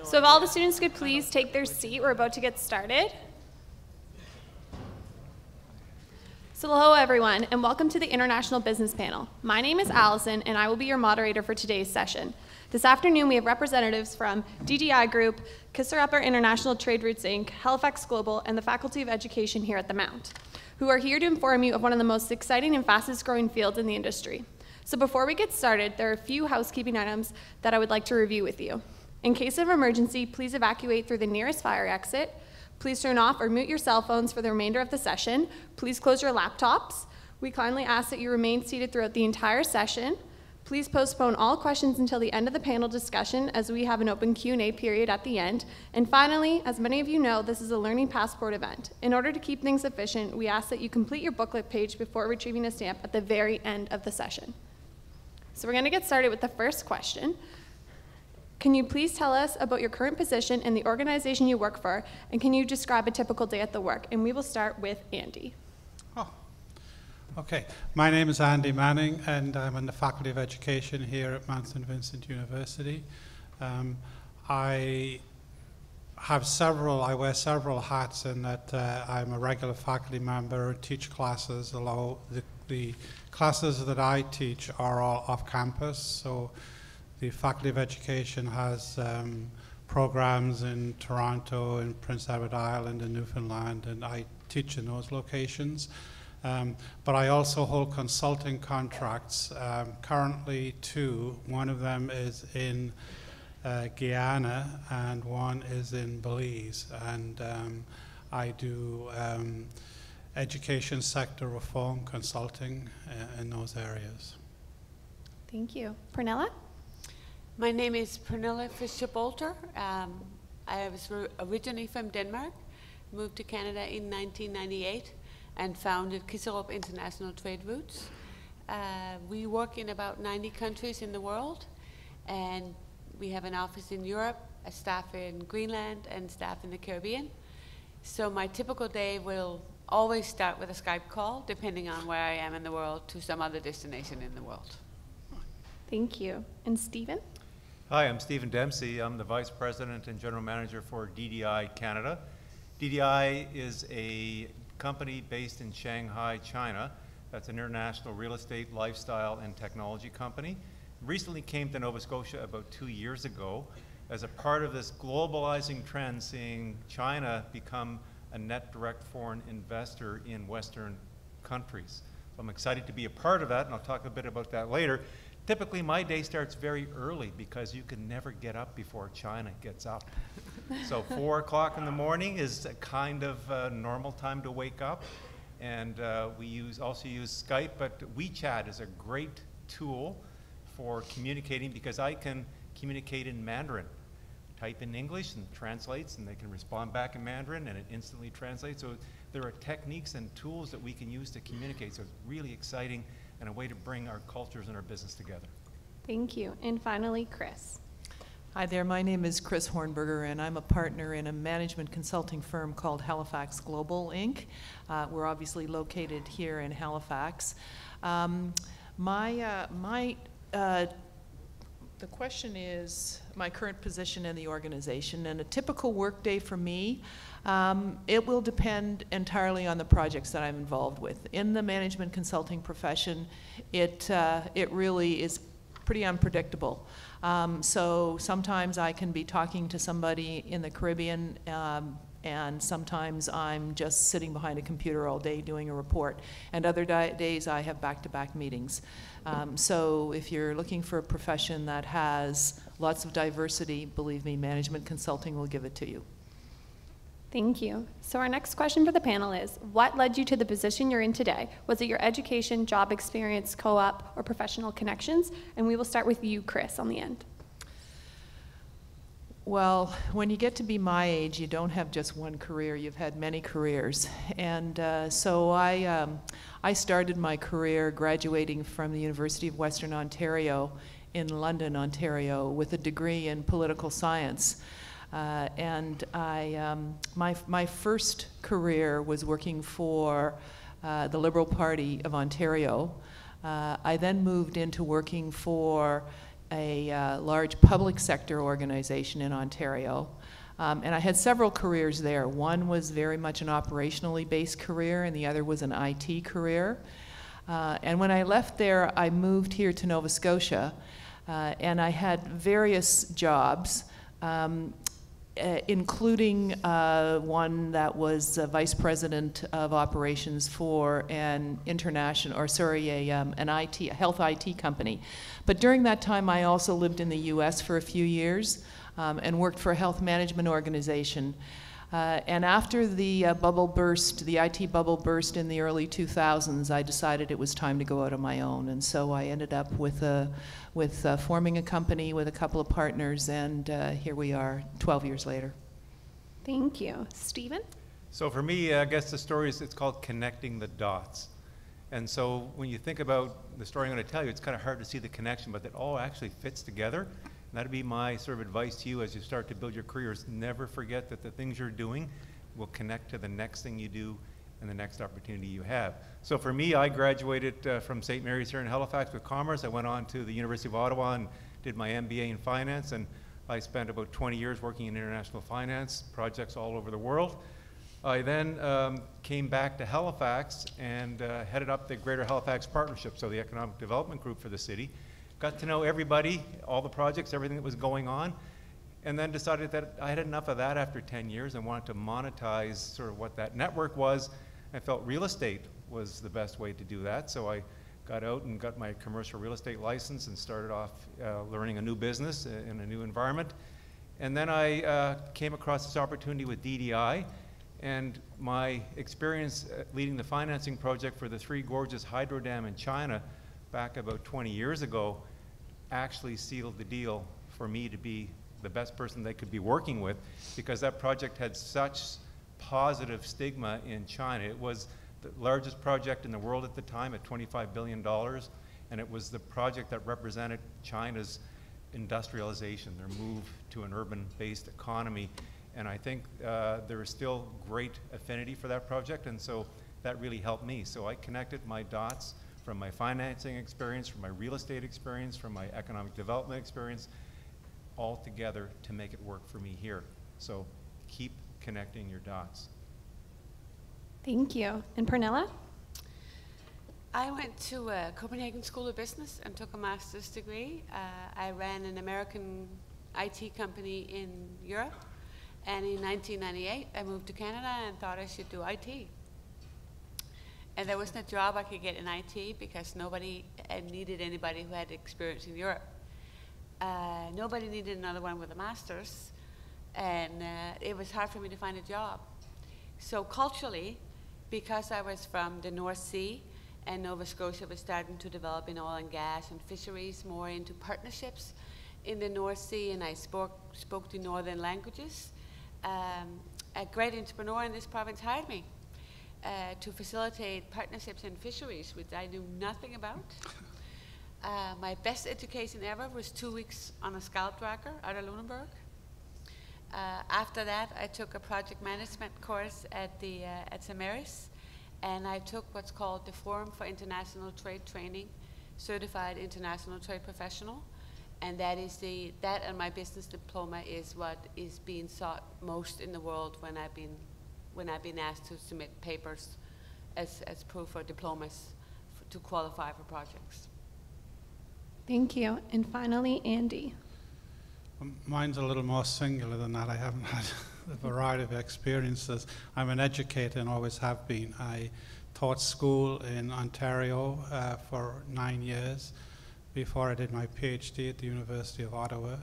So if all the students could please take their seat, we're about to get started. So hello everyone, and welcome to the International Business Panel. My name is Allison, and I will be your moderator for today's session. This afternoon we have representatives from DDI Group, Kisserup International Trade Routes Inc., Halifax Global, and the Faculty of Education here at the Mount, who are here to inform you of one of the most exciting and fastest growing fields in the industry. So before we get started, there are a few housekeeping items that I would like to review with you. In case of emergency, please evacuate through the nearest fire exit. Please turn off or mute your cell phones for the remainder of the session. Please close your laptops. We kindly ask that you remain seated throughout the entire session. Please postpone all questions until the end of the panel discussion, as we have an open Q&A period at the end. And finally, as many of you know, this is a Learning Passport event. In order to keep things efficient, we ask that you complete your booklet page before retrieving a stamp at the very end of the session. So we're going to get started with the first question. Can you please tell us about your current position and the organization you work for, and can you describe a typical day at the work? And we will start with Andy. Oh, okay. My name is Andy Manning, and I'm on the Faculty of Education here at Mount St. Vincent University. I wear several hats in that I'm a regular faculty member, teach classes, although the classes that I teach are all off campus. So the Faculty of Education has programs in Toronto, in Prince Edward Island, in Newfoundland, and I teach in those locations. But I also hold consulting contracts, currently two. One of them is in Guyana, and one is in Belize. And I do education sector reform consulting in those areas. Thank you. Pernille? My name is Pernille Fischer Boulter. I was originally from Denmark, moved to Canada in 1998, and founded Kisserup International Trade Routes. We work in about 90 countries in the world, and we have an office in Europe, a staff in Greenland, and staff in the Caribbean. So my typical day will always start with a Skype call, depending on where I am in the world, to some other destination in the world. Thank you. And Stephen? Hi, I'm Stephen Dempsey. I'm the Vice President and General Manager for DDI Canada. DDI is a company based in Shanghai, China. That's an international real estate, lifestyle, and technology company. Recently came to Nova Scotia about 2 years ago as a part of this globalizing trend, seeing China become a net direct foreign investor in Western countries. So I'm excited to be a part of that, and I'll talk a bit about that later. Typically, my day starts very early because you can never get up before China gets up. So 4 o'clock in the morning is a kind of normal time to wake up. And we also use Skype, but WeChat is a great tool for communicating because I can communicate in Mandarin. Type in English and translates, and they can respond back in Mandarin, and it instantly translates. So there are techniques and tools that we can use to communicate. So it's really exciting and a way to bring our cultures and our business together. Thank you. And finally, Chris. Hi there, my name is Chris Hornberger, and I'm a partner in a management consulting firm called Halifax Global Inc. We're obviously located here in Halifax. The question is my current position in the organization, and a typical work day for me, it will depend entirely on the projects that I'm involved with. In the management consulting profession, it really is pretty unpredictable. So sometimes I can be talking to somebody in the Caribbean, and sometimes I'm just sitting behind a computer all day doing a report. And other days I have back-to-back meetings. So if you're looking for a profession that has lots of diversity, believe me, management consulting will give it to you. Thank you. So our next question for the panel is, what led you to the position you're in today? Was it your education, job experience, co-op, or professional connections? And we will start with you, Chris, on the end. Well, when you get to be my age, you don't have just one career. You've had many careers. And so I started my career graduating from the University of Western Ontario in London, Ontario, with a degree in political science. And my first career was working for the Liberal Party of Ontario. I then moved into working for a large public sector organization in Ontario. And I had several careers there. One was very much an operationally based career, and the other was an IT career. And when I left there, I moved here to Nova Scotia, and I had various jobs, including one that was vice president of operations for an international, or sorry, an IT, a health IT company. But during that time, I also lived in the U.S. for a few years and worked for a health management organization. And after the bubble burst, the IT bubble burst in the early 2000s, I decided it was time to go out on my own. And so I ended up with forming a company with a couple of partners, and here we are 12 years later. Thank you. Stephen? So for me, I guess the story is, it's called connecting the dots. And so when you think about the story I'm going to tell you, it's kind of hard to see the connection, but it all actually fits together. And that'd be my sort of advice to you as you start to build your careers. Never forget that the things you're doing will connect to the next thing you do and the next opportunity you have. So for me, I graduated from St. Mary's here in Halifax with commerce. I went on to the University of Ottawa and did my MBA in finance, and I spent about 20 years working in international finance, projects all over the world. I then came back to Halifax and headed up the Greater Halifax Partnership, so the economic development group for the city. Got to know everybody, all the projects, everything that was going on, and then decided that I had enough of that after 10 years and wanted to monetize sort of what that network was. I felt real estate was the best way to do that, so I got out and got my commercial real estate license and started off learning a new business in a new environment. And then I came across this opportunity with DDI, and my experience leading the financing project for the Three Gorges hydro dam in China back about 20 years ago actually sealed the deal for me to be the best person they could be working with, because that project had such positive stigma in China. It was the largest project in the world at the time at $25 billion, and it was the project that represented China's industrialization, their move to an urban-based economy. And I think there is still great affinity for that project, and so that really helped me. So I connected my dots from my financing experience, from my real estate experience, from my economic development experience, all together to make it work for me here. So keep connecting your dots. Thank you. And Pernille? I went to Copenhagen School of Business and took a master's degree. I ran an American IT company in Europe, and in 1998 I moved to Canada and thought I should do IT. And there wasn't a job I could get in IT because nobody needed anybody who had experience in Europe. Nobody needed another one with a master's, and it was hard for me to find a job. So culturally, because I was from the North Sea, and Nova Scotia was starting to develop in oil and gas and fisheries, more into partnerships in the North Sea, and I spoke the northern languages, a great entrepreneur in this province hired me to facilitate partnerships in fisheries, which I knew nothing about. My best education ever was 2 weeks on a scout tracker out of Lunenburg. After that, I took a project management course at St. Mary's, and I took what's called the Forum for International Trade Training, Certified International Trade Professional, and that and my business diploma is what is being sought most in the world when I've been asked to submit papers as proof or diplomas to qualify for projects. Thank you. And finally, Andy. Mine's a little more singular than that. I haven't had a variety of experiences. I'm an educator and always have been. I taught school in Ontario for 9 years before I did my PhD at the University of Ottawa.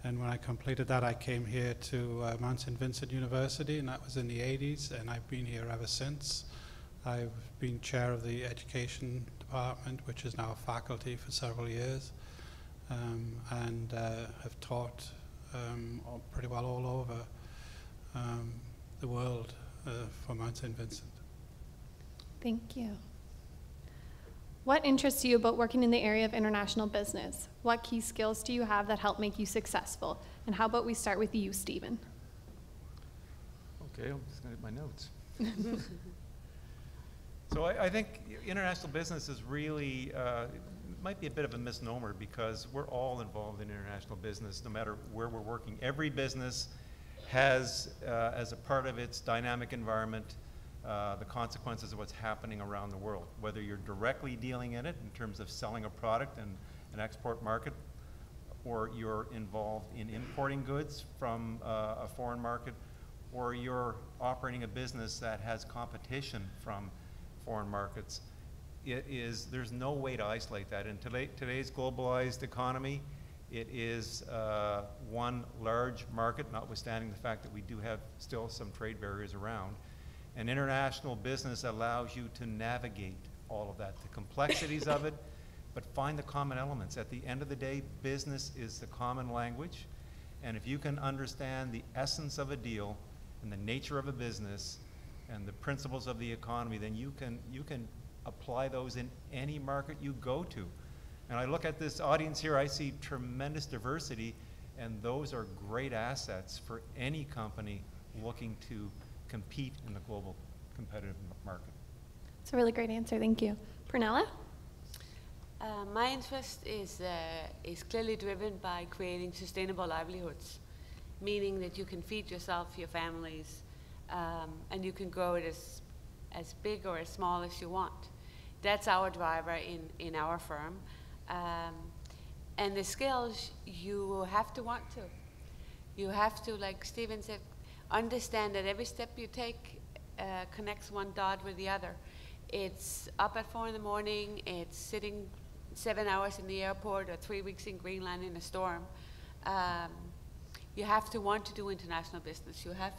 And when I completed that, I came here to Mount St. Vincent University, and that was in the 80s, and I've been here ever since. I've been chair of the education department, which is now a faculty for several years, and have taught pretty well all over the world for Mount St. Vincent. Thank you. What interests you about working in the area of international business? What key skills do you have that help make you successful? And how about we start with you, Stephen? Okay, I'm just going to get my notes. So I think international business is really might be a bit of a misnomer because we're all involved in international business, no matter where we're working. Every business has, as a part of its dynamic environment, the consequences of what's happening around the world, whether you're directly dealing in it in terms of selling a product in an export market, or you're involved in importing goods from a foreign market, or you're operating a business that has competition from foreign markets. There's no way to isolate that. In today's globalized economy, it is one large market, notwithstanding the fact that we do have still some trade barriers around. And international business allows you to navigate all of that, the complexities of it, but find the common elements. At the end of the day, business is the common language, and if you can understand the essence of a deal and the nature of a business and the principles of the economy, then you can apply those in any market you go to. And I look at this audience here, I see tremendous diversity, and those are great assets for any company looking to compete in the global competitive market. It's a really great answer, thank you. Pernille? My interest is clearly driven by creating sustainable livelihoods, meaning that you can feed yourself, your families, and you can grow it as big or as small as you want. That's our driver in our firm. And the skills, you have to want to. You have to, like Stephen said, understand that every step you take connects one dot with the other. It's up at 4 in the morning, it's sitting 7 hours in the airport, or 3 weeks in Greenland in a storm. You have to want to do international business. You have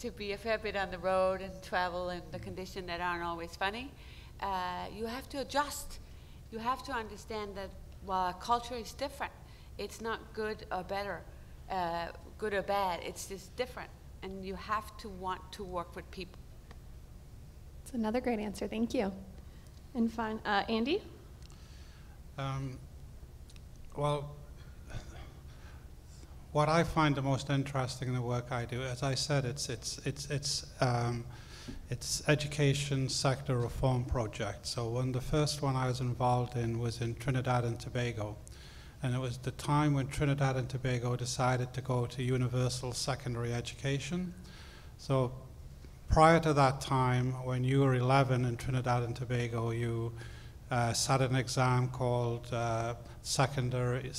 to be a fair bit on the road and travel in the conditions that aren't always funny. You have to adjust. You have to understand that while culture is different, it's not good or better, good or bad, it's just different. And you have to want to work with people. It's another great answer, thank you. And Andy? Well, what I find the most interesting in the work I do, as I said, it's education sector reform project. So the first one I was involved in was in Trinidad and Tobago. And it was the time when Trinidad and Tobago decided to go to universal secondary education. So prior to that time, when you were 11 in Trinidad and Tobago, you sat an exam called secondary,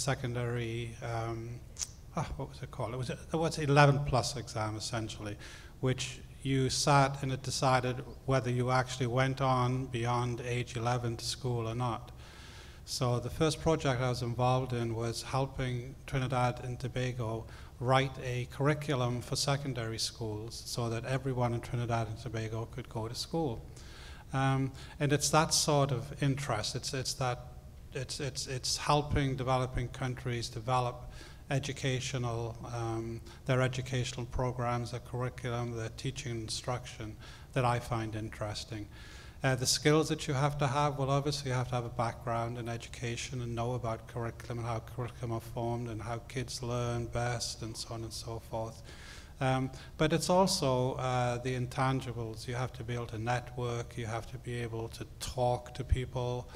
what was it called? It was 11 plus exam essentially, which you sat and it decided whether you actually went on beyond age 11 to school or not. So the first project I was involved in was helping Trinidad and Tobago write a curriculum for secondary schools so that everyone in Trinidad and Tobago could go to school. And it's that sort of interest. It's helping developing countries develop their educational programs, their curriculum, their teaching and instruction that I find interesting. The skills that you have to have, well, obviously you have to have a background in education and know about curriculum and how curriculum are formed and how kids learn best and so on and so forth. But it's also the intangibles. You have to be able to network, you have to be able to talk to people,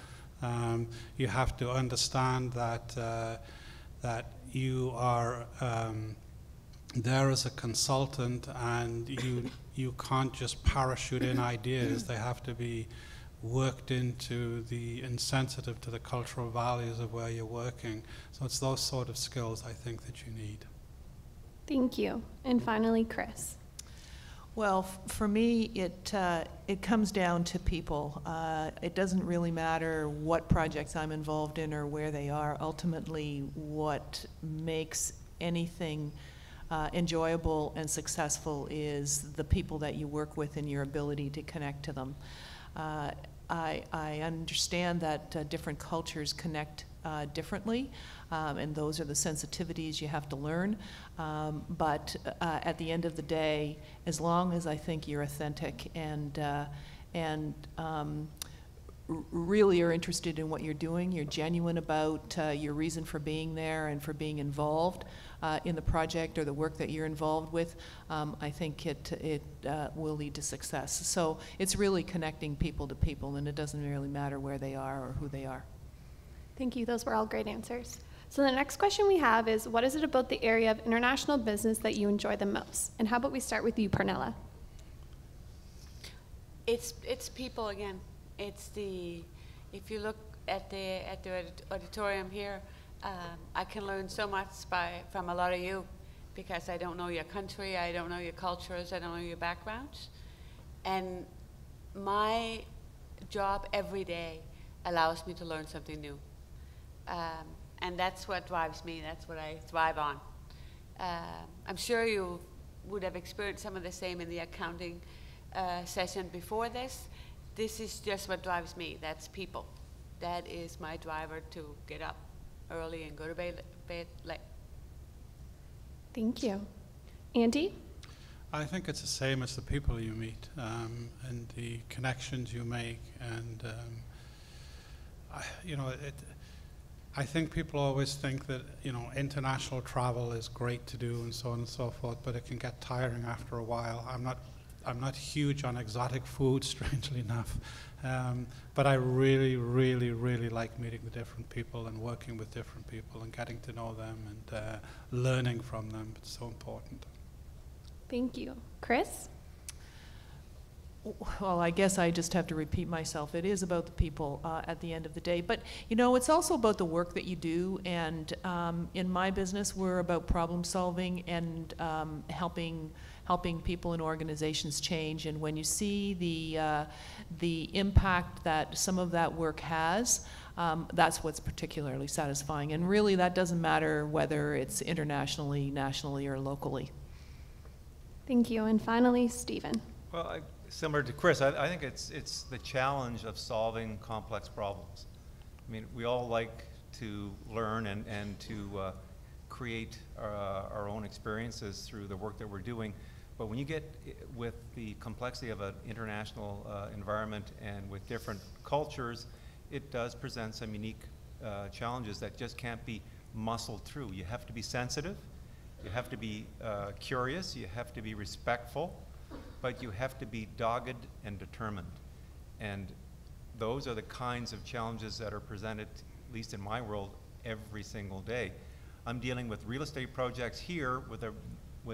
you have to understand that you are there as a consultant and you can't just parachute in ideas. They have to be worked into and sensitive to the cultural values of where you're working. So it's those sort of skills I think that you need. Thank you. And finally, Chris. Well, for me, it comes down to people. It doesn't really matter what projects I'm involved in or where they are. Ultimately, what makes anything enjoyable and successful is the people that you work with and your ability to connect to them. I understand that different cultures connect differently, and those are the sensitivities you have to learn. But at the end of the day, as long as I think you're authentic and really are interested in what you're doing, you're genuine about your reason for being there and for being involved in the project or the work that you're involved with, I think it will lead to success. So it's really connecting people to people, and it doesn't really matter where they are or who they are. Thank you. Those were all great answers. So the next question we have is, what is it about the area of international business that you enjoy the most? And how about we start with you, Pernille? It's people again. It's if you look at the auditorium here, I can learn so much from a lot of you, because I don't know your country, I don't know your cultures, I don't know your backgrounds. And my job every day allows me to learn something new. And that's what drives me, that's what I thrive on. I'm sure you would have experienced some of the same in the accounting session before this. This is just what drives me, that's people. That is my driver to get up early and go to bed late. Thank you. Andy? I think it's the same as the people you meet and the connections you make, and I think people always think that international travel is great to do and so on and so forth, but it can get tiring after a while. I'm not huge on exotic food, strangely enough, but I really, really, really like meeting the different people and working with different people and getting to know them and learning from them. It's so important. Thank you. Chris? Well, I guess I just have to repeat myself. It is about the people at the end of the day. But, it's also about the work that you do. And in my business, we're about problem solving and helping people and organizations change. And when you see the impact that some of that work has, that's what's particularly satisfying. And really, that doesn't matter whether it's internationally, nationally, or locally. Thank you. And finally, Stephen. Well, similar to Chris, I think it's the challenge of solving complex problems. I mean, we all like to learn and to create our own experiences through the work that we're doing. But when you get with the complexity of an international environment and with different cultures, it does present some unique challenges that just can't be muscled through. You have to be sensitive, you have to be curious, you have to be respectful, but you have to be dogged and determined. And those are the kinds of challenges that are presented, at least in my world, every single day. I'm dealing with real estate projects here with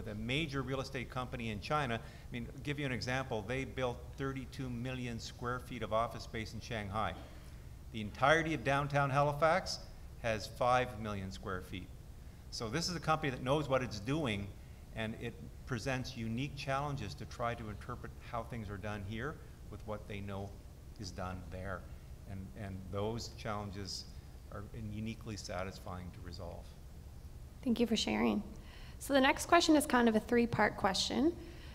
a major real estate company in China. I mean, I'll give you an example. They built 32 million square feet of office space in Shanghai. The entirety of downtown Halifax has 5 million square feet. So this is a company that knows what it's doing, and it presents unique challenges to try to interpret how things are done here with what they know is done there. And those challenges are uniquely satisfying to resolve. Thank you for sharing. So the next question is kind of a three-part question.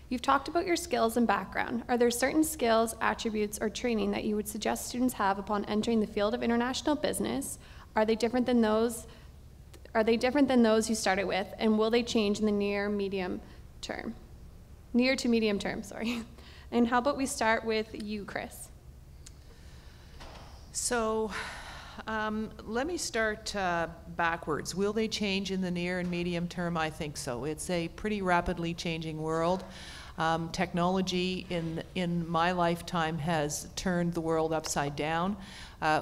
You've talked about your skills and background. Are there certain skills, attributes, or training that you would suggest students have upon entering the field of international business? Are they different than those you started with, and will they change in the near to medium term, sorry. And how about we start with you, Chris? So let me start backwards. Will they change in the near and medium term? I think so. It's a pretty rapidly changing world. Technology in my lifetime has turned the world upside down.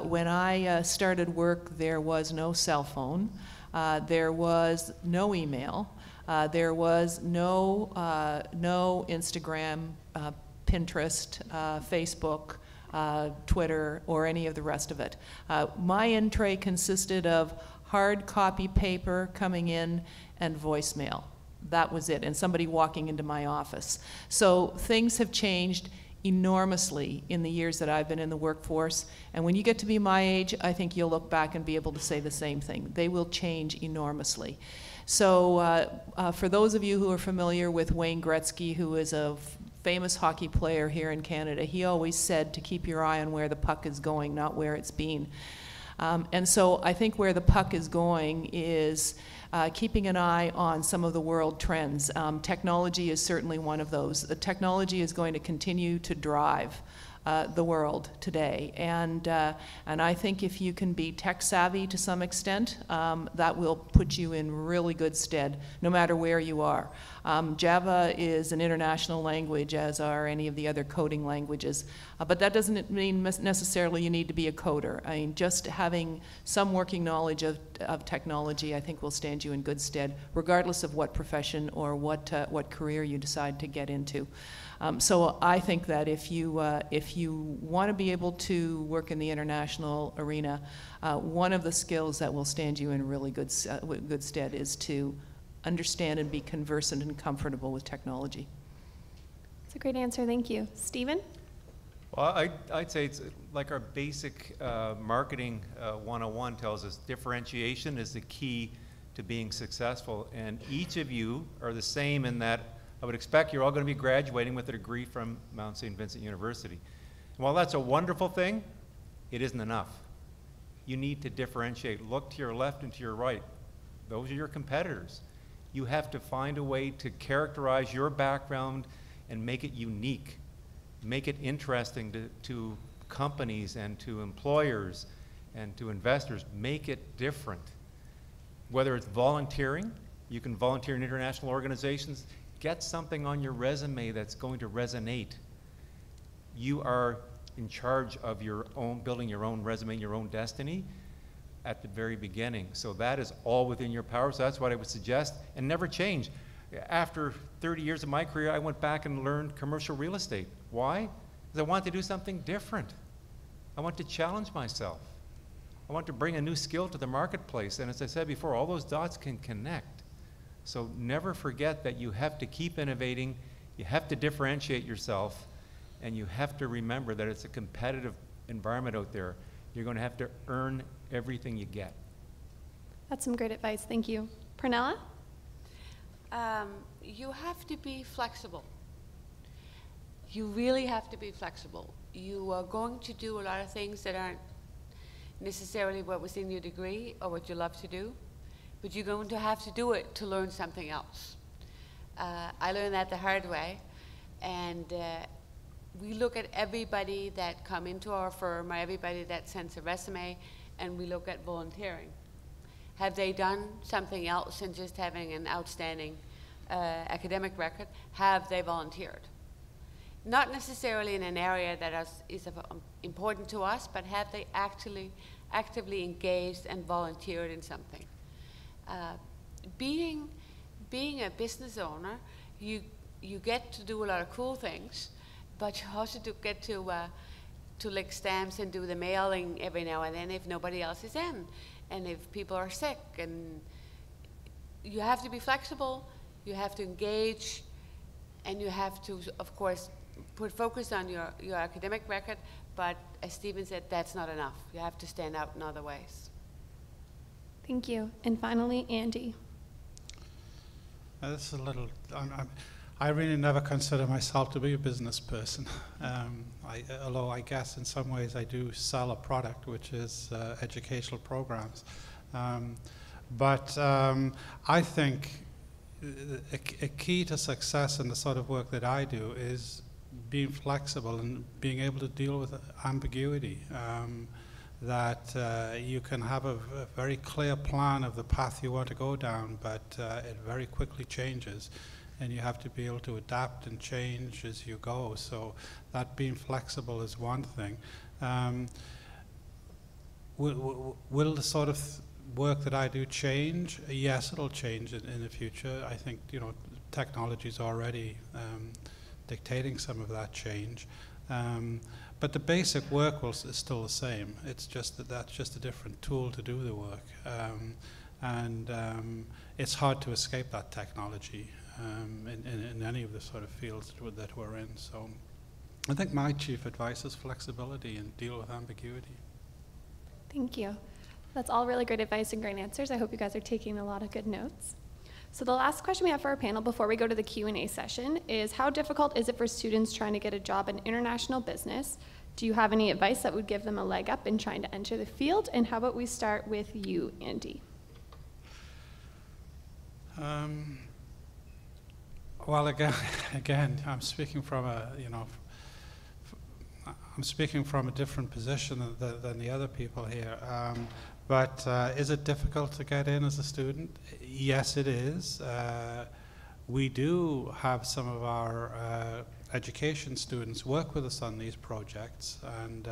When I started work, there was no cell phone. There was no email. There was no Instagram, Pinterest, Facebook, Twitter, or any of the rest of it. My in-tray consisted of hard copy paper coming in and voicemail. That was it, and somebody walking into my office. So things have changed enormously in the years that I've been in the workforce, and when you get to be my age, I think you'll look back and be able to say the same thing. They will change enormously. So for those of you who are familiar with Wayne Gretzky, who is a famous hockey player here in Canada, he always said to keep your eye on where the puck is going, not where it's been. And so I think where the puck is going is keeping an eye on some of the world trends. Technology is certainly one of those. Technology is going to continue to drive the world today. And I think if you can be tech savvy to some extent, that will put you in really good stead, no matter where you are. Java is an international language, as are any of the other coding languages, but that doesn't mean necessarily you need to be a coder. I mean, just having some working knowledge of technology, I think, will stand you in good stead, regardless of what profession or what career you decide to get into. So I think that if you want to be able to work in the international arena, one of the skills that will stand you in really good stead is to understand and be conversant and comfortable with technology. That's a great answer, thank you. Stephen? Well, I'd say it's like our basic marketing 101 tells us, differentiation is the key to being successful. And each of you are the same in that I would expect you're all going to be graduating with a degree from Mount St. Vincent University. And while that's a wonderful thing, it isn't enough. You need to differentiate. Look to your left and to your right. Those are your competitors. You have to find a way to characterize your background and make it unique. Make it interesting to companies and to employers and to investors. Make it different. Whether it's volunteering, you can volunteer in international organizations. Get something on your resume that's going to resonate. You are in charge of your own, building your own resume, your own destiny at the very beginning. So that is all within your power. So that's what I would suggest, and never change. After 30 years of my career, I went back and learned commercial real estate. Why? Because I wanted to do something different. I want to challenge myself. I want to bring a new skill to the marketplace. And as I said before, all those dots can connect. So never forget that you have to keep innovating, you have to differentiate yourself, and you have to remember that it's a competitive environment out there. You're going to have to earn everything you get. That's some great advice, thank you. Pernille? You have to be flexible. You really have to be flexible. You are going to do a lot of things that aren't necessarily what was in your degree or what you love to do, but you're going to have to do it to learn something else. I learned that the hard way, and we look at everybody that come into our firm or everybody that sends a resume, and we look at volunteering. Have they done something else than just having an outstanding academic record? Have they volunteered? Not necessarily in an area that is important to us, but have they actually actively engaged and volunteered in something? Being a business owner, you get to do a lot of cool things, but you also get to lick stamps and do the mailing every now and then if nobody else is in, and if people are sick. And you have to be flexible, you have to engage, and you have to, of course, put focus on your academic record, but as Stephen said, that's not enough. You have to stand out in other ways. Thank you. And finally, Andy. This is a little, I really never consider myself to be a business person, although I guess in some ways I do sell a product, which is educational programs. But I think a key to success in the sort of work that I do is being flexible and being able to deal with ambiguity. That you can have a very clear plan of the path you want to go down, but it very quickly changes, and you have to be able to adapt and change as you go. So that being flexible is one thing. Will the sort of work that I do change? Yes, it'll change in the future. I think, you know, technology is already dictating some of that change. But the basic work is still the same. It's just that's just a different tool to do the work. It's hard to escape that technology in any of the sort of fields that we're in. So I think my chief advice is flexibility and deal with ambiguity. Thank you. That's all really great advice and great answers. I hope you guys are taking a lot of good notes. So the last question we have for our panel before we go to the Q&A session is, how difficult is it for students trying to get a job in international business? Do you have any advice that would give them a leg up in trying to enter the field? And how about we start with you, Andy? Well, again, I'm speaking from a, I'm speaking from a different position than the other people here. But is it difficult to get in as a student? Yes, it is. We do have some of our education students work with us on these projects and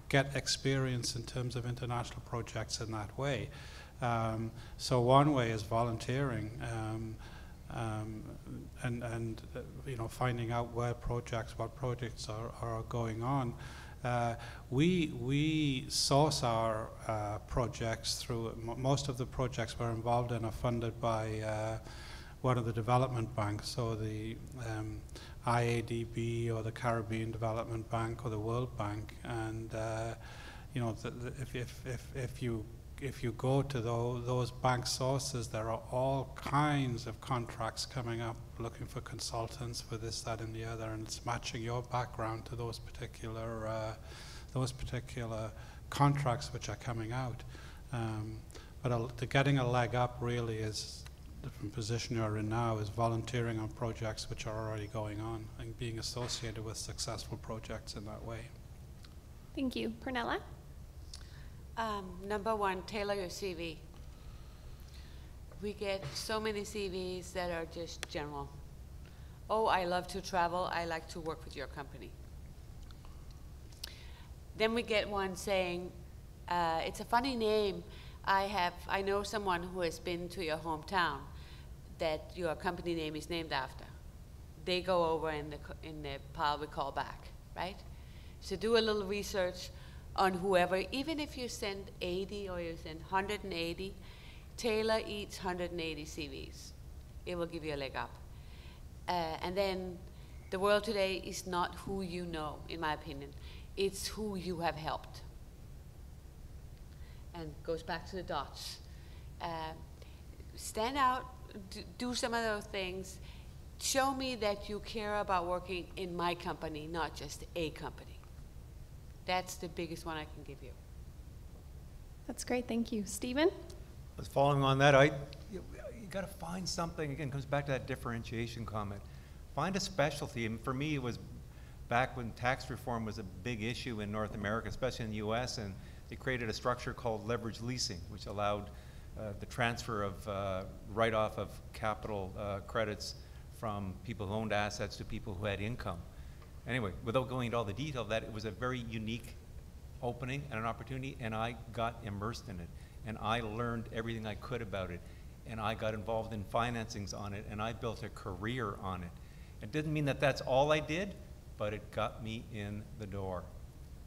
get experience in terms of international projects in that way. So one way is volunteering and finding out what projects are going on. We source our projects through, most of the projects we're involved in are funded by one of the development banks, so the IADB or the Caribbean Development Bank or the World Bank, and if you go to those bank sources, there are all kinds of contracts coming up looking for consultants for this, that, and the other, and it's matching your background to those particular contracts which are coming out. But getting a leg up really is, from the position you're in now, is volunteering on projects which are already going on and being associated with successful projects in that way. Thank you. Pernille? Number one, tailor your CV. We get so many CVs that are just general. Oh, I love to travel. I like to work with your company. Then we get one saying, it's a funny name. I know someone who has been to your hometown that your company name is named after. They go over in the pile we call back, right? So do a little research on whoever, even if you send 80 or you send 180, tailor each 180 CVs. It will give you a leg up. And then the world today is not who you know, in my opinion. It's who you have helped. And goes back to the dots. Stand out, do some of those things. Show me that you care about working in my company, not just a company. That's the biggest one I can give you. That's great, thank you. Stephen? Following on that, you got to find something, again, comes back to that differentiation comment. Find a specialty, and for me it was back when tax reform was a big issue in North America, especially in the US, and they created a structure called leverage leasing, which allowed the transfer of write-off of capital credits from people who owned assets to people who had income. Anyway, without going into all the detail of that, it was a very unique opening and an opportunity, and I got immersed in it, and I learned everything I could about it, and I got involved in financings on it, and I built a career on it. It didn't mean that that's all I did, but it got me in the door.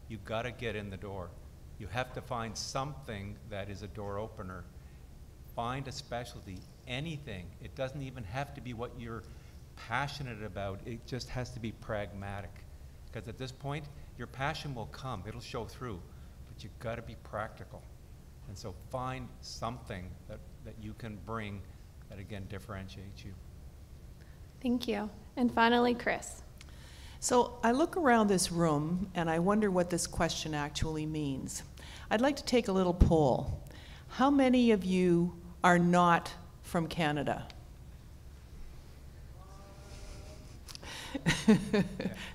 You've got to get in the door. You have to find something that is a door opener. Find a specialty, anything. It doesn't even have to be what you're passionate about. It just has to be pragmatic. Because at this point, your passion will come. It'll show through. But you've got to be practical. And so find something that you can bring that, again, differentiates you. Thank you. And finally, Chris. So I look around this room and I wonder what this question actually means. I'd like to take a little poll. How many of you are not from Canada?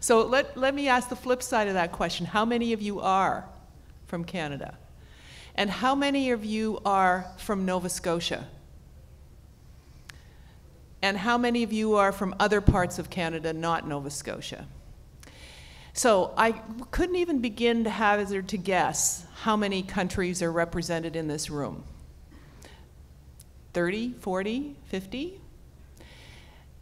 So let me ask the flip side of that question. How many of you are from Canada? And how many of you are from Nova Scotia? And how many of you are from other parts of Canada, not Nova Scotia? So I couldn't even begin to hazard to guess how many countries are represented in this room. 30, 40, 50?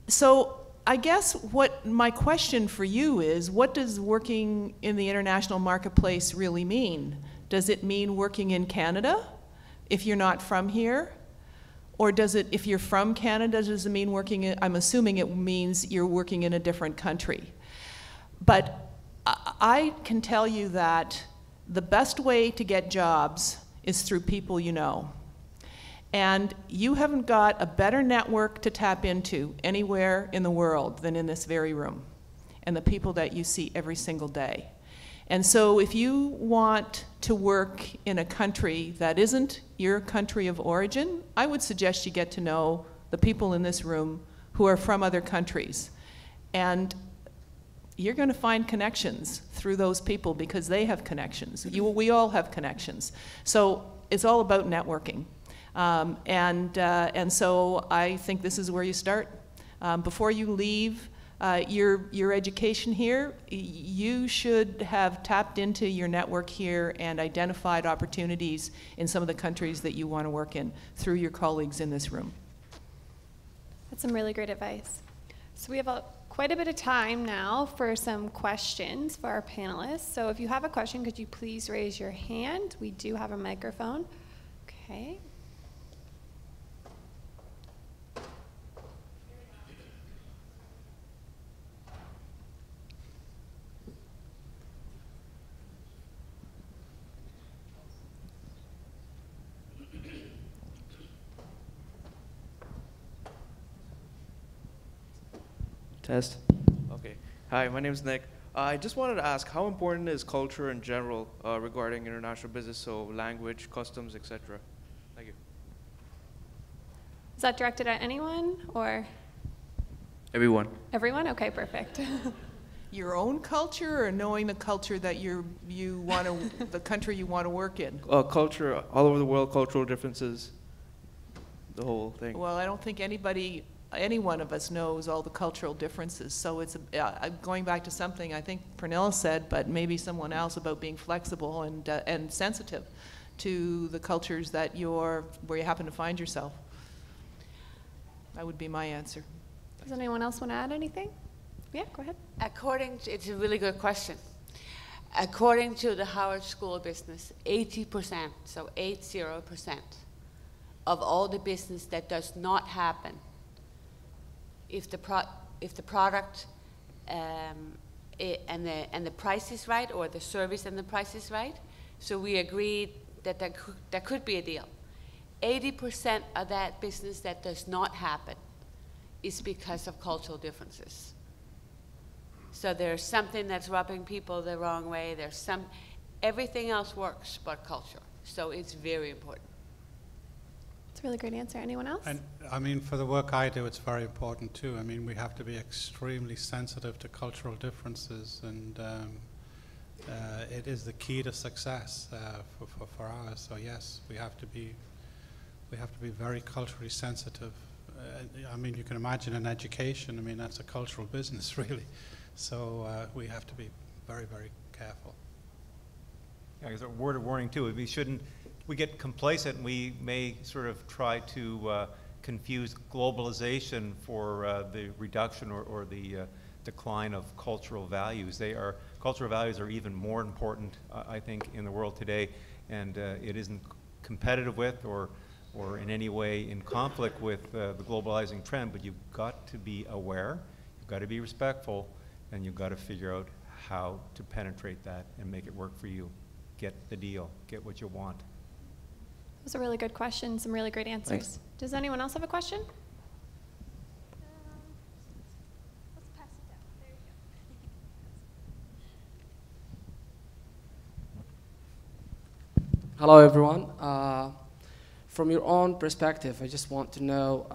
So I guess what my question for you is, what does working in the international marketplace really mean? Does it mean working in Canada if you're not from here? Or does it, if you're from Canada, does it mean working in, I'm assuming it means you're working in a different country. But I can tell you that the best way to get jobs is through people you know. And you haven't got a better network to tap into anywhere in the world than in this very room and the people that you see every single day. And so if you want to work in a country that isn't your country of origin, I would suggest you get to know the people in this room who are from other countries. And you're going to find connections through those people because they have connections. We all have connections. So it's all about networking. And so I think this is where you start. Before you leave your education here, you should have tapped into your network here and identified opportunities in some of the countries that you want to work in through your colleagues in this room. That's some really great advice. So we have quite a bit of time now for some questions for our panelists. So if you have a question, could you please raise your hand? We do have a microphone. Okay. Test. Okay. Hi, my name is Nick. I just wanted to ask, how important is culture in general regarding international business, so language, customs, etc.? Thank you. Is that directed at anyone or? Everyone. Everyone? Okay, perfect. Your own culture, or knowing the culture that you want to, the country you want to work in? Culture, all over the world, cultural differences, the whole thing. Well, I don't think any one of us knows all the cultural differences. So it's going back to something I think Pernille said, but maybe someone else, about being flexible and sensitive to the cultures that where you happen to find yourself. That would be my answer. Does anyone else want to add anything? Yeah, go ahead. It's a really good question. According to the Harvard School of Business, 80%, so 80%, of all the business that does not happen, if the product and the price is right, or the service and the price is right, so we agreed that there could be a deal. 80% of that business that does not happen is because of cultural differences. So there's something that's rubbing people the wrong way. Everything else works but culture. So it's very important. It's a really great answer. Anyone else? And I mean, for the work I do, it's very important too. I mean, we have to be extremely sensitive to cultural differences, and it is the key to success for ours. So yes, we have to be very culturally sensitive. I mean, you can imagine in education. I mean, that's a cultural business, really. So we have to be very, very careful. Yeah, as a word of warning too, we get complacent and we may sort of try to confuse globalization for the reduction or the decline of cultural values. Cultural values are even more important, I think, in the world today, and it isn't competitive with or in any way in conflict with the globalizing trend, but you've got to be aware, you've got to be respectful, and you've got to figure out how to penetrate that and make it work for you. Get the deal, get what you want. That was a really good question, some really great answers. Thanks. Does anyone else have a question? Let's pass it down. There you go. Hello, everyone. From your own perspective, I just want to know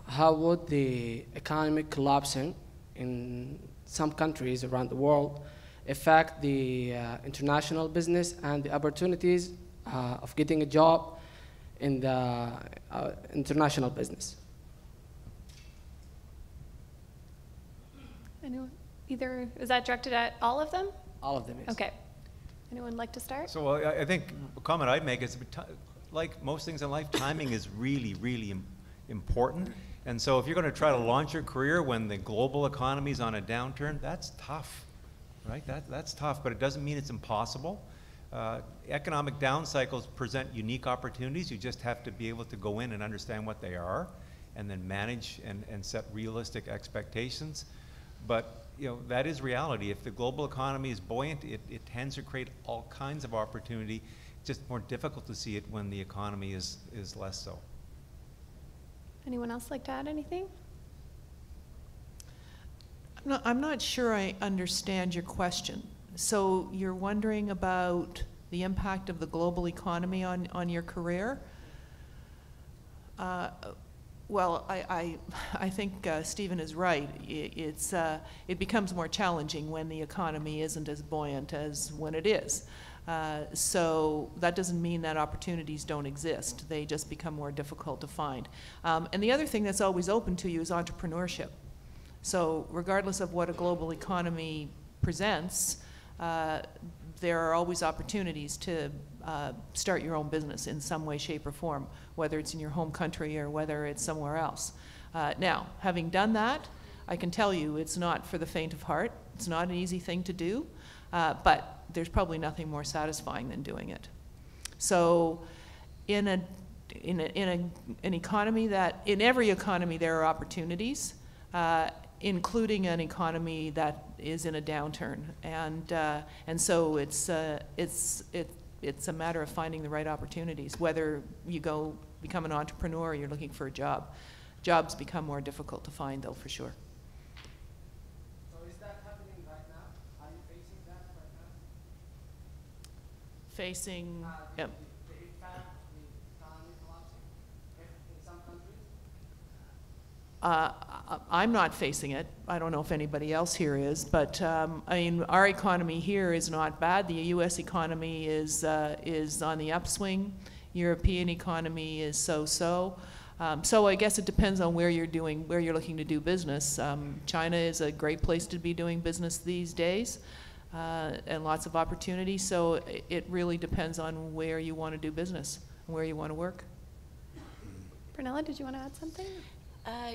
how would the economic collapsing in some countries around the world affect the international business and the opportunities of getting a job in the international business? Anyone? Is that directed at all of them? All of them, yes. Okay. Anyone like to start? So I think a comment I'd make is, like most things in life, timing is really, really important. And so if you're going to try to launch your career when the global economy is on a downturn, that's tough, right? That's tough, but it doesn't mean it's impossible. Economic down cycles present unique opportunities. You just have to be able to go in and understand what they are, and then manage and set realistic expectations. But that is reality. If the global economy is buoyant, it tends to create all kinds of opportunity. It's just more difficult to see it when the economy is less so. Anyone else like to add anything? I'm not sure I understand your question. So you're wondering about the impact of the global economy on your career? Well, I think Stephen is right. It becomes more challenging when the economy isn't as buoyant as when it is. So that doesn't mean that opportunities don't exist. They just become more difficult to find. And the other thing that's always open to you is entrepreneurship. So regardless of what a global economy presents, there are always opportunities to start your own business in some way, shape, or form, whether it's in your home country or whether it's somewhere else. Now, having done that, I can tell you it's not for the faint of heart. It's not an easy thing to do, but there's probably nothing more satisfying than doing it. So in an economy that, in every economy there are opportunities, including an economy that is in a downturn, and so it's a matter of finding the right opportunities. Whether you go become an entrepreneur or you're looking for a job, jobs become more difficult to find, though, for sure. So is that happening right now? Are you facing that right now? Facing. Yep. The impact of the economy collapsing in some countries? I'm not facing it. I don't know if anybody else here is, but I mean, our economy here is not bad. The U.S. economy is on the upswing. European economy is so-so. So I guess it depends on where you're looking to do business. China is a great place to be doing business these days, and lots of opportunities. So it really depends on where you want to do business and where you want to work. Pernille, did you want to add something?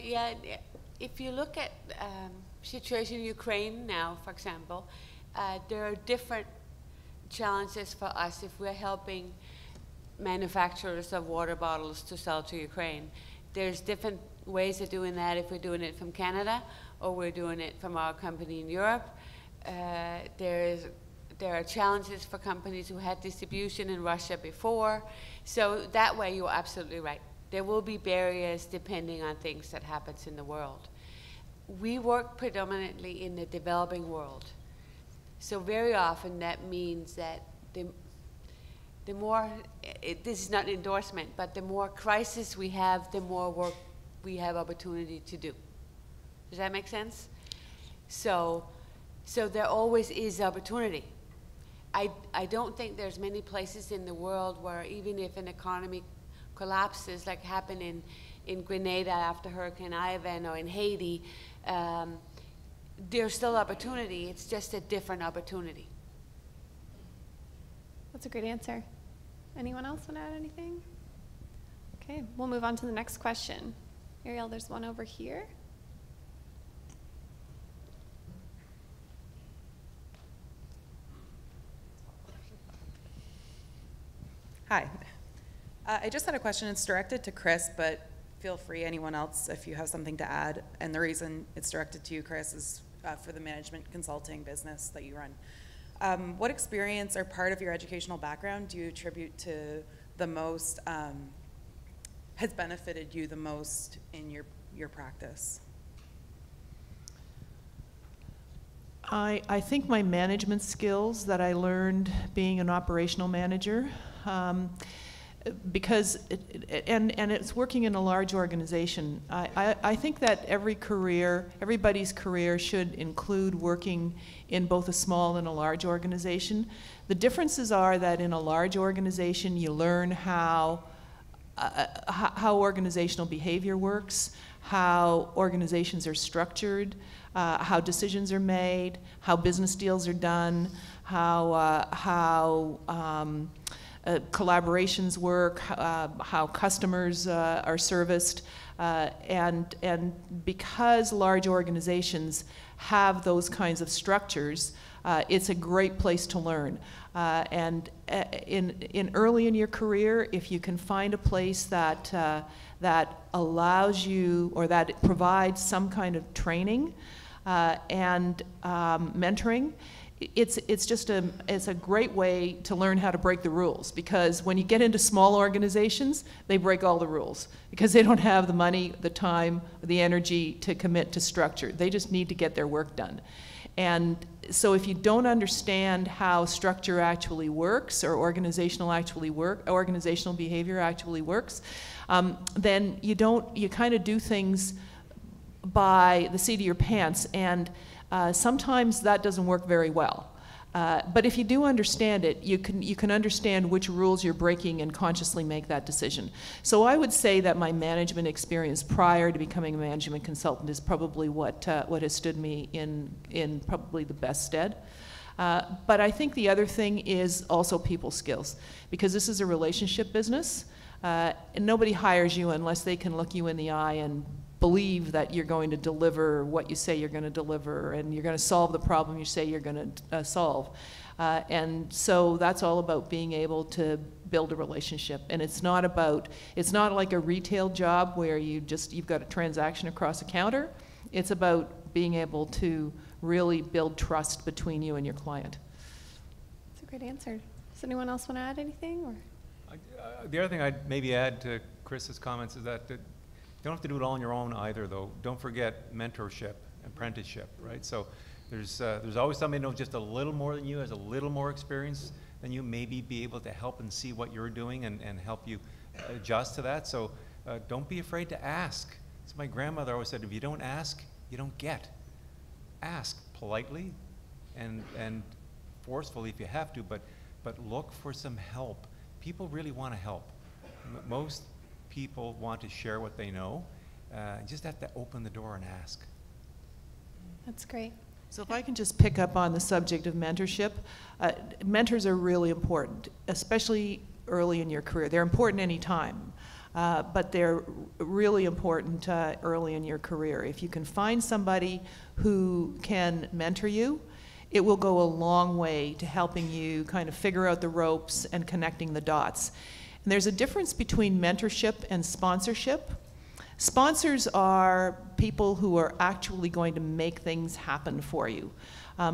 Yeah, if you look at situation in Ukraine now, for example, there are different challenges for us if we're helping manufacturers of water bottles to sell to Ukraine. There's different ways of doing that if we're doing it from Canada or we're doing it from our company in Europe. There are challenges for companies who had distribution in Russia before. So that way you're absolutely right. There will be barriers depending on things that happens in the world. We work predominantly in the developing world. So very often that means that the more, this is not an endorsement, but the more crisis we have, the more work we have opportunity to do. Does that make sense? So there always is opportunity. I don't think there's many places in the world where even if an economy collapses like happened in Grenada after Hurricane Ivan or in Haiti, there's still opportunity. It's just a different opportunity. That's a great answer. Anyone else want to add anything? Okay, we'll move on to the next question. Ariel, there's one over here. Hi. I just had a question. It's directed to Chris, but feel free, anyone else, if you have something to add. And the reason it's directed to you, Chris, is for the management consulting business that you run. What experience or part of your educational background do you attribute to the most, has benefited you the most in your practice? I think my management skills that I learned being an operational manager, because it's working in a large organization. I think that everybody's career should include working in both a small and a large organization. The differences are that in a large organization you learn how organizational behavior works, how organizations are structured, how decisions are made, how business deals are done, how collaborations work, how customers are serviced, and because large organizations have those kinds of structures, it's a great place to learn. And early in your career, if you can find a place that allows you or that provides some kind of training and mentoring, it's a great way to learn how to break the rules, because when you get into small organizations, they break all the rules because they don't have the money, the time, the energy to commit to structure. They just need to get their work done. And so if you don't understand how structure actually works or organizational behavior actually works, then you kind of do things by the seat of your pants, and sometimes that doesn't work very well. But if you do understand it, you can understand which rules you're breaking and consciously make that decision. So I would say that my management experience prior to becoming a management consultant is probably what has stood me in probably the best stead. But I think the other thing is also people skills, because this is a relationship business, and nobody hires you unless they can look you in the eye and believe that you're going to deliver what you say you're going to deliver, and you're going to solve the problem you say you're going to solve. And so that's all about being able to build a relationship. And it's not like a retail job where you've got a transaction across a counter. It's about being able to really build trust between you and your client. That's a great answer. Does anyone else want to add anything? Or? The other thing I'd maybe add to Chris's comments is that you don't have to do it all on your own either, though. Don't forget mentorship, apprenticeship, right? So there's always somebody who knows just a little more than you, has a little more experience than you, maybe be able to help and see what you're doing and help you adjust to that. So don't be afraid to ask. So my grandmother always said, if you don't ask, you don't get. Ask politely and forcefully if you have to, but look for some help. People really want to help. Most people want to share what they know. You just have to open the door and ask. That's great. So if I can just pick up on the subject of mentorship, mentors are really important, especially early in your career. They're important any time, but they're really important early in your career. If you can find somebody who can mentor you, it will go a long way to helping you kind of figure out the ropes and connecting the dots. And there's a difference between mentorship and sponsorship. Sponsors are people who are actually going to make things happen for you.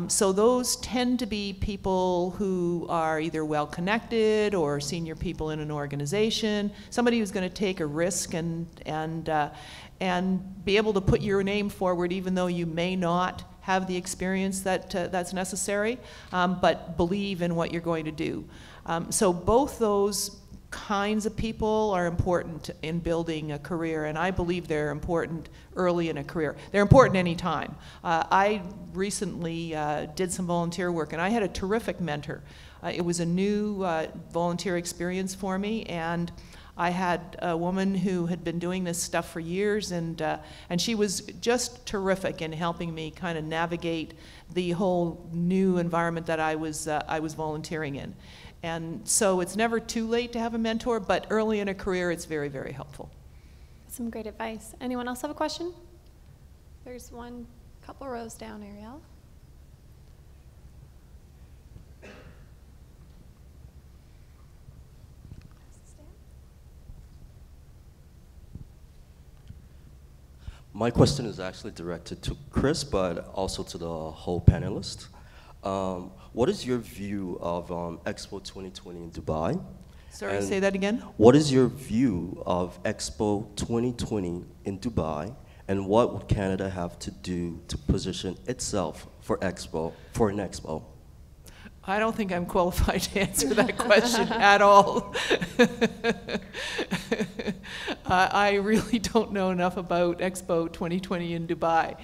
So those tend to be people who are either well-connected or senior people in an organization, somebody who's going to take a risk and be able to put your name forward even though you may not have the experience that's necessary, but believe in what you're going to do. So both those kinds of people are important in building a career, and I believe they're important early in a career. They're important any time. I recently did some volunteer work, and I had a terrific mentor. It was a new volunteer experience for me, and I had a woman who had been doing this stuff for years, and she was just terrific in helping me kind of navigate the whole new environment that I was volunteering in. And so it's never too late to have a mentor, but early in a career, it's very, very helpful. That's some great advice. Anyone else have a question? There's one, couple rows down, Ariel. My question is actually directed to Chris, but also to the whole panelist. What is your view of Expo 2020 in Dubai? Sorry, And say that again? What is your view of Expo 2020 in Dubai, and what would Canada have to do to position itself for an expo? I don't think I'm qualified to answer that question at all. I really don't know enough about Expo 2020 in Dubai.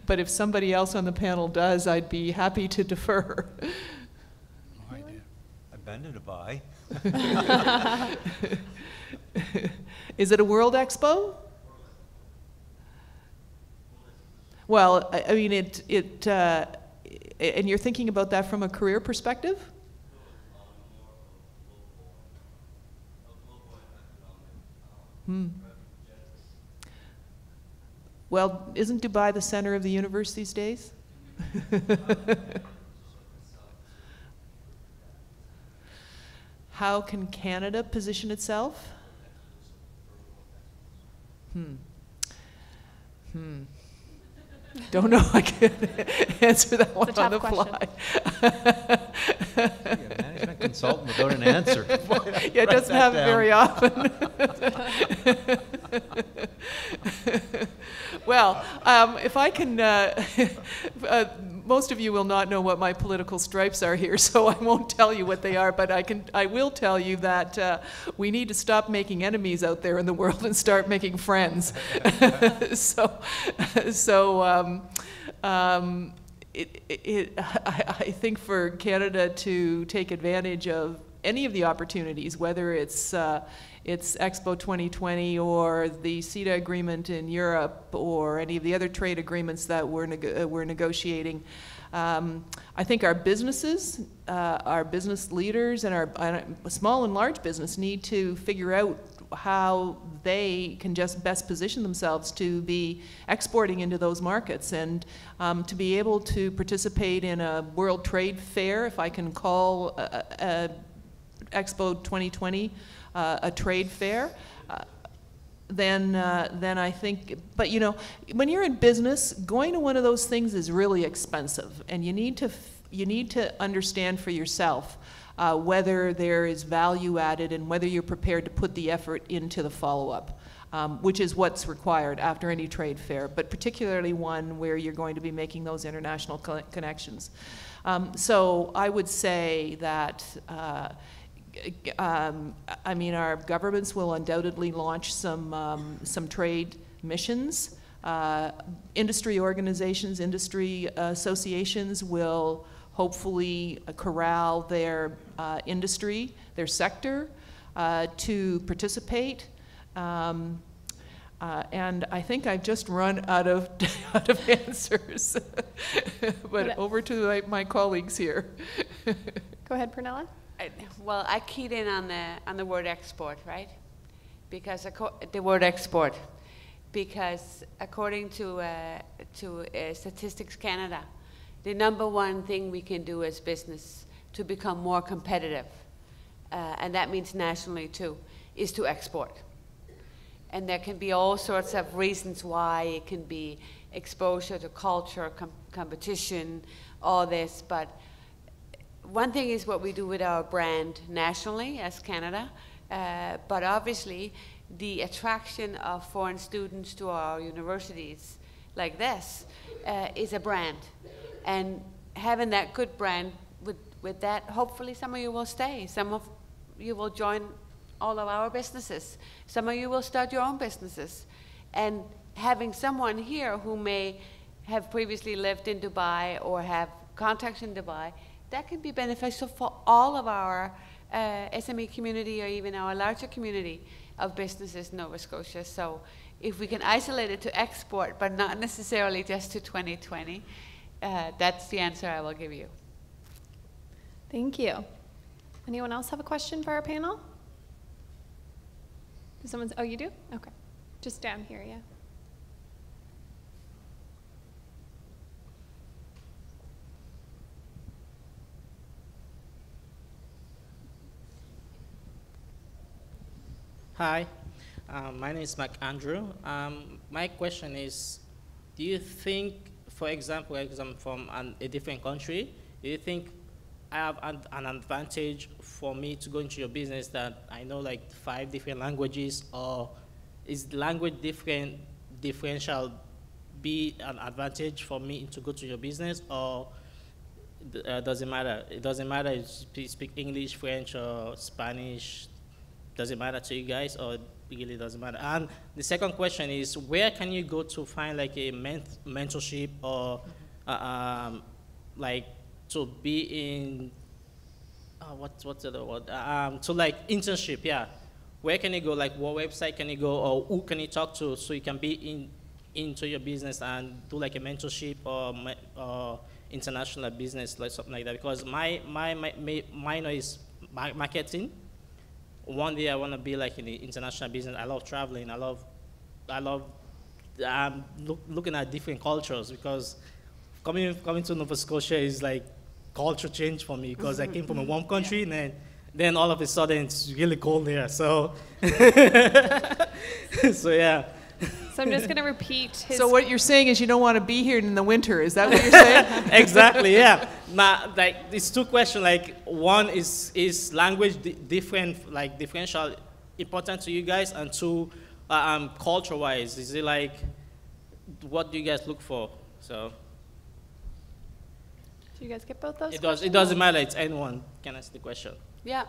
But if somebody else on the panel does, I'd be happy to defer. No idea. I've been to Dubai. Is it a World Expo? Well, I mean, and you're thinking about that from a career perspective? Well, isn't Dubai the center of the universe these days? How can Canada position itself? Don't know I can answer that one on the fly. Yeah, management consultant without an answer. Yeah, it doesn't happen very often. Well, if I can, most of you will not know what my political stripes are here, so I won't tell you what they are, but I will tell you that we need to stop making enemies out there in the world and start making friends. I think for Canada to take advantage of any of the opportunities, whether it's Expo 2020 or the CETA agreement in Europe or any of the other trade agreements that we're negotiating, I think our businesses, our business leaders, and our small and large business need to figure out how they can just best position themselves to be exporting into those markets, and to be able to participate in a World Trade Fair, if I can call Expo 2020 a trade fair, then I think, but you know, when you're in business, going to one of those things is really expensive, and you need to understand for yourself whether there is value added and whether you're prepared to put the effort into the follow-up, which is what's required after any trade fair, but particularly one where you're going to be making those international connections. So I would say that I mean, our governments will undoubtedly launch some trade missions. Industry organizations, industry associations will hopefully corral their industry, their sector, to participate. And I think I've just run out of answers. But over to my colleagues here. Go ahead, Pernille. Well, I keyed in on the word export, right? Because the word export, because according to Statistics Canada, the #1 thing we can do as business to become more competitive, and that means nationally too, is to export. And there can be all sorts of reasons why. It can be exposure to culture, competition, all this, but one thing is what we do with our brand nationally as Canada, but obviously the attraction of foreign students to our universities like this is a brand. And having that good brand, with that, hopefully some of you will stay. Some of you will join all of our businesses. Some of you will start your own businesses. And having someone here who may have previously lived in Dubai or have contacts in Dubai, that can be beneficial for all of our SME community or even our larger community of businesses in Nova Scotia. So if we can isolate it to export, but not necessarily just to 2020, that's the answer I will give you. Thank you. Anyone else have a question for our panel? Does someone, oh, you do? Okay. Just down here, yeah. Hi, my name is Mark Andrew. My question is, do you think, for example, because I'm from a different country, do you think I have an advantage for me to go into your business that I know like 5 different languages, or is language differential be an advantage for me to go to your business, or does it matter? It doesn't matter if you speak English, French, or Spanish. Does it matter to you guys, or it really doesn't matter? And the second question is, where can you go to find like a mentorship or like to be in, what's the other word? To like internship, yeah. Where can you go, like what website can you go, or who can you talk to so you can be into your business and do like a mentorship or international business, like something like that? Because my minor is marketing. One day I want to be like in the international business. I love traveling. I love looking at different cultures, because coming to Nova Scotia is like culture change for me, because I came from a warm country, and then all of a sudden it's really cold here. So so yeah. So I'm just going to repeat his... So what you're saying is you don't want to be here in the winter. Is that what you're saying? Exactly, yeah. Like, these 2 questions, like, one is language differential important to you guys? And 2, culture-wise, is it like, what do you guys look for? So... Do you guys get both those It questions? doesn't matter. It's anyone can ask the question. Yeah.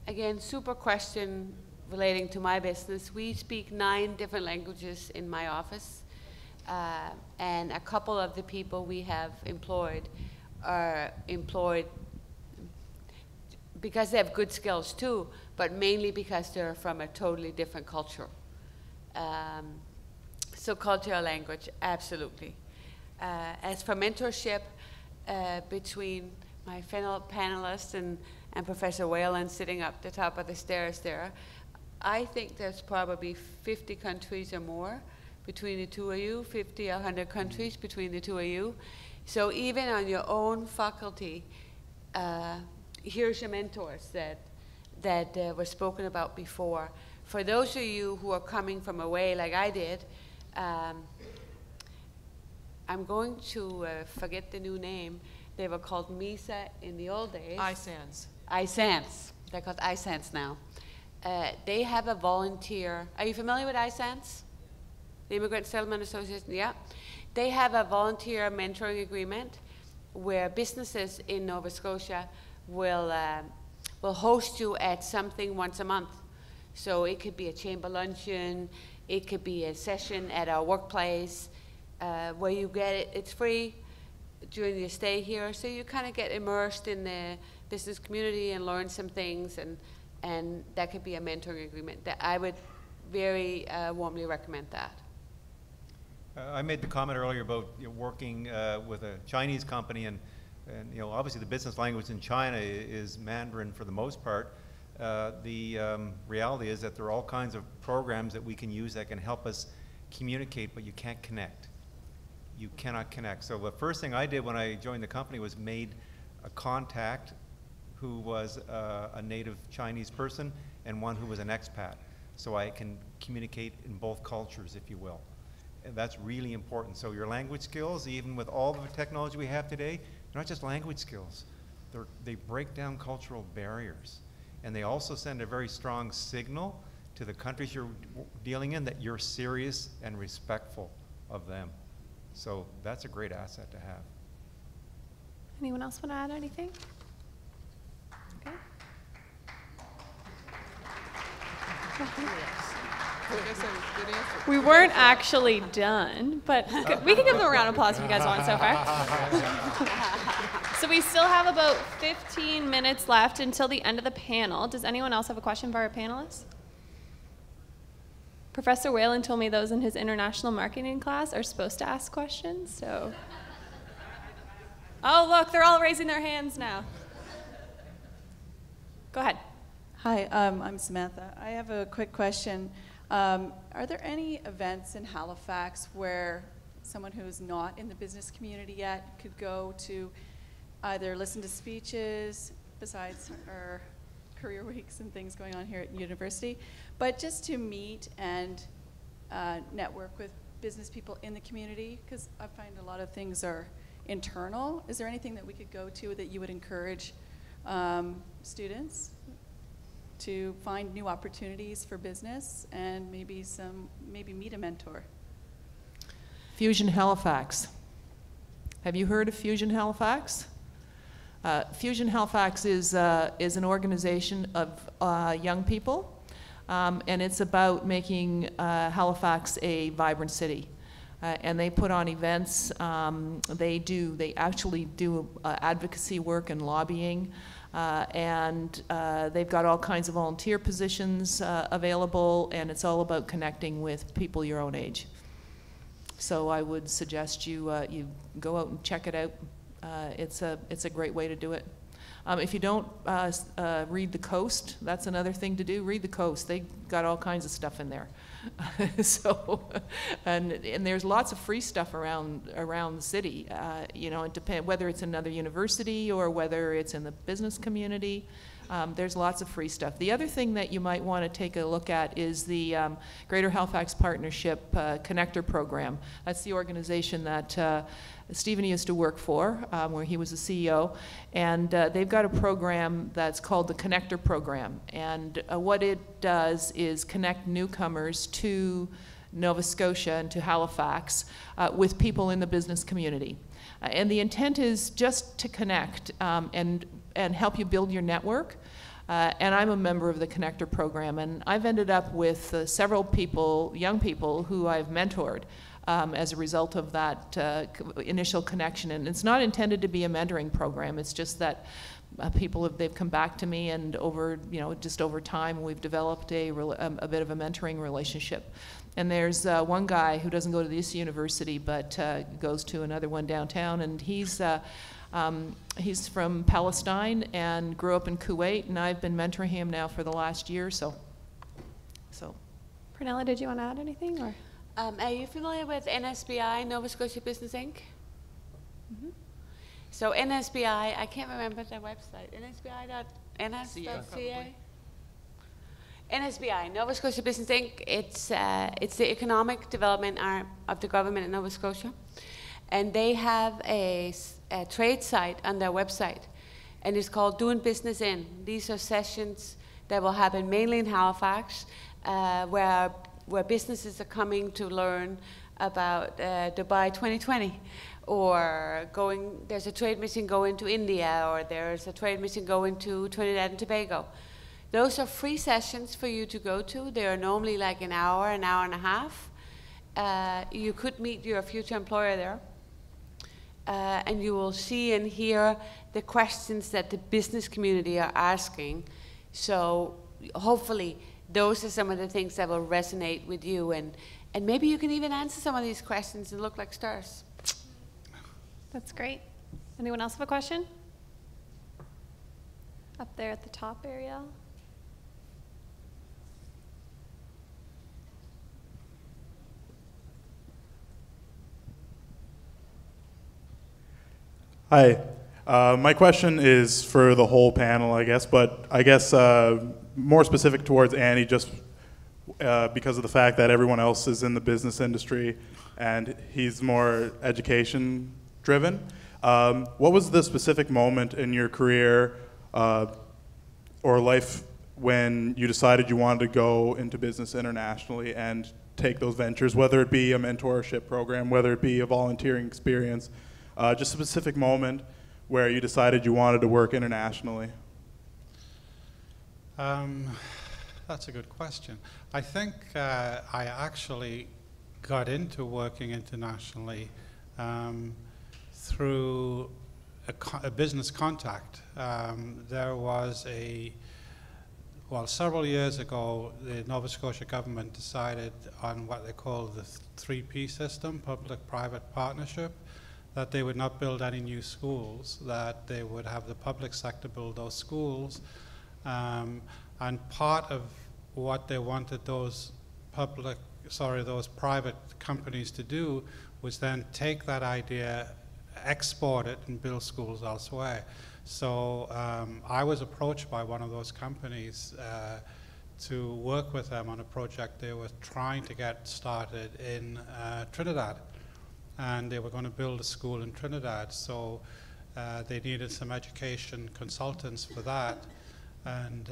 Again, super question relating to my business. We speak 9 different languages in my office, and a couple of the people we have employed are employed because they have good skills too, but mainly because they're from a totally different culture. So cultural language, absolutely. As for mentorship between my fellow panelists and Professor Whalen sitting up the top of the stairs there, I think there's probably 50 countries or more between the two of you, 50 or 100 countries between the two of you. So even on your own faculty, here's your mentors that were spoken about before. For those of you who are coming from away like I did, I'm going to forget the new name. They were called MISA in the old days. ISANS. ISANS. They're called ISANS now. They have a volunteer. Are you familiar with ISANS? The Immigrant Settlement Association? Yeah. They have a volunteer mentoring agreement where businesses in Nova Scotia will host you at something once a month. So it could be a chamber luncheon, it could be a session at our workplace where you get it, it's free during your stay here. So you kind of get immersed in the business community and learn some things, and that could be a mentoring agreement. That I would very warmly recommend that. I made the comment earlier about working with a Chinese company, and obviously the business language in China is Mandarin for the most part. The reality is that there are all kinds of programs that we can use that can help us communicate, but you can't connect. You cannot connect. So the first thing I did when I joined the company was made a contact who was a native Chinese person and one who was an expat, so I can communicate in both cultures, if you will. And that's really important. So your language skills, even with all the technology we have today, they're not just language skills. They break down cultural barriers. And they also send a very strong signal to the countries you're dealing in that you're serious and respectful of them. So that's a great asset to have. Anyone else want to add anything? Okay. We weren't actually done, but we can give them a round of applause if you guys want so far. So we still have about 15 minutes left until the end of the panel. Does anyone else have a question for our panelists? Professor Whalen told me those in his international marketing class are supposed to ask questions, so. Oh, look, they're all raising their hands now. Go ahead. Hi, I'm Samantha. I have a quick question. Are there any events in Halifax where someone who's not in the business community yet could go to either listen to speeches, besides our career weeks and things going on here at university, but just to meet and network with business people in the community? Because I find a lot of things are internal. Is there anything that we could go to that you would encourage students to find new opportunities for business and maybe meet a mentor? Fusion Halifax. Have you heard of Fusion Halifax? Fusion Halifax is an organization of young people, and it's about making Halifax a vibrant city. And they put on events. They actually do advocacy work and lobbying. And they've got all kinds of volunteer positions available, and it's all about connecting with people your own age. So I would suggest you go out and check it out. It's a great way to do it. If you don't read The Coast, that's another thing to do. Read The Coast. They got all kinds of stuff in there. So, and there's lots of free stuff around the city. It depends whether it's another university or whether it's in the business community. There's lots of free stuff. The other thing that you might want to take a look at is the Greater Halifax Partnership Connector Program. That's the organization that Stephen used to work for, where he was the CEO, and they've got a program that's called the Connector Program, and what it does is connect newcomers to Nova Scotia and to Halifax with people in the business community. And the intent is just to connect and help you build your network. And I'm a member of the Connector program, and I've ended up with several people, young people, who I've mentored as a result of that initial connection. And it's not intended to be a mentoring program. It's just that they've come back to me, and just over time, we've developed a bit of a mentoring relationship. And there's one guy who doesn't go to this university, but goes to another one downtown, and he's from Palestine and grew up in Kuwait, and I've been mentoring him now for the last year or so. Pernille, did you want to add anything? Or? Are you familiar with NSBI, Nova Scotia Business Inc.? Mm-hmm. So NSBI, I can't remember their website, nsbi.ns.ca? NSBI, Nova Scotia Business Inc., it's the economic development arm of the government in Nova Scotia. And they have a trade site on their website, and it's called Doing Business In. These are sessions that will happen mainly in Halifax, where businesses are coming to learn about Dubai 2020, or there's a trade mission going to India, or there's a trade mission going to Trinidad and Tobago. Those are free sessions for you to go to. They are normally like an hour and a half. You could meet your future employer there. And you will see and hear the questions that the business community are asking. So hopefully those are some of the things that will resonate with you, and maybe you can even answer some of these questions and look like stars. That's great. Anyone else have a question? Up there at the top, Ariel. Hi. My question is for the whole panel, I guess, but I guess more specific towards Annie, just because of the fact that everyone else is in the business industry and he's more education driven. What was the specific moment in your career or life when you decided you wanted to go into business internationally and take those ventures, whether it be a mentorship program, whether it be a volunteering experience? Just a specific moment where you decided you wanted to work internationally. That's a good question. I think I actually got into working internationally through a business contact. There was several years ago, the Nova Scotia government decided on what they call the 3P system, public-private partnership, that they would not build any new schools, that they would have the public sector build those schools. And part of what they wanted those private companies to do was then take that idea, export it, and build schools elsewhere. So I was approached by one of those companies to work with them on a project they were trying to get started in Trinidad. And they were going to build a school in Trinidad, so they needed some education consultants for that. And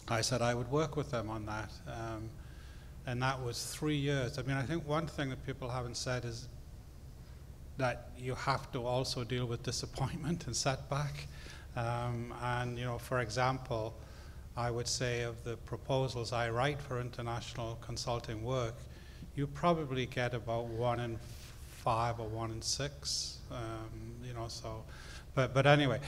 I said I would work with them on that. And that was 3 years. I mean, I think one thing that people haven't said is that you have to also deal with disappointment and setback. And, for example, I would say of the proposals I write for international consulting work, you probably get about 1 in 5 or 1 in 6, but anyway,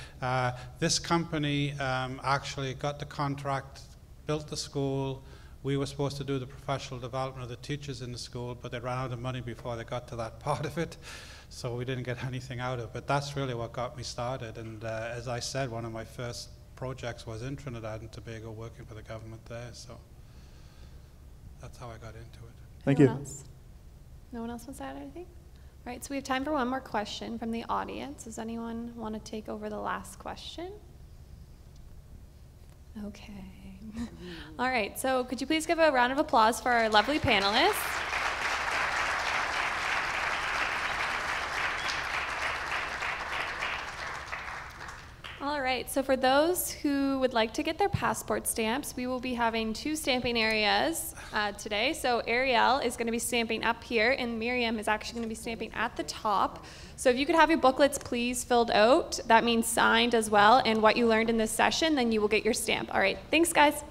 this company actually got the contract, built the school. We were supposed to do the professional development of the teachers in the school, but they ran out of money before they got to that part of it, so we didn't get anything out of it. But that's really what got me started, and as I said, one of my first projects was in Trinidad and Tobago, working for the government there, so that's how I got into it. Thank you. Else? No one else wants to add anything? All right, so we have time for one more question from the audience. Does anyone want to take over the last question? Okay. All right, so could you please give a round of applause for our lovely panelists? All right, so for those who would like to get their passport stamps, we will be having 2 stamping areas today. So Ariel is going to be stamping up here, and Miriam is actually going to be stamping at the top. So if you could have your booklets please filled out, that means signed as well, and what you learned in this session, then you will get your stamp. All right, thanks guys.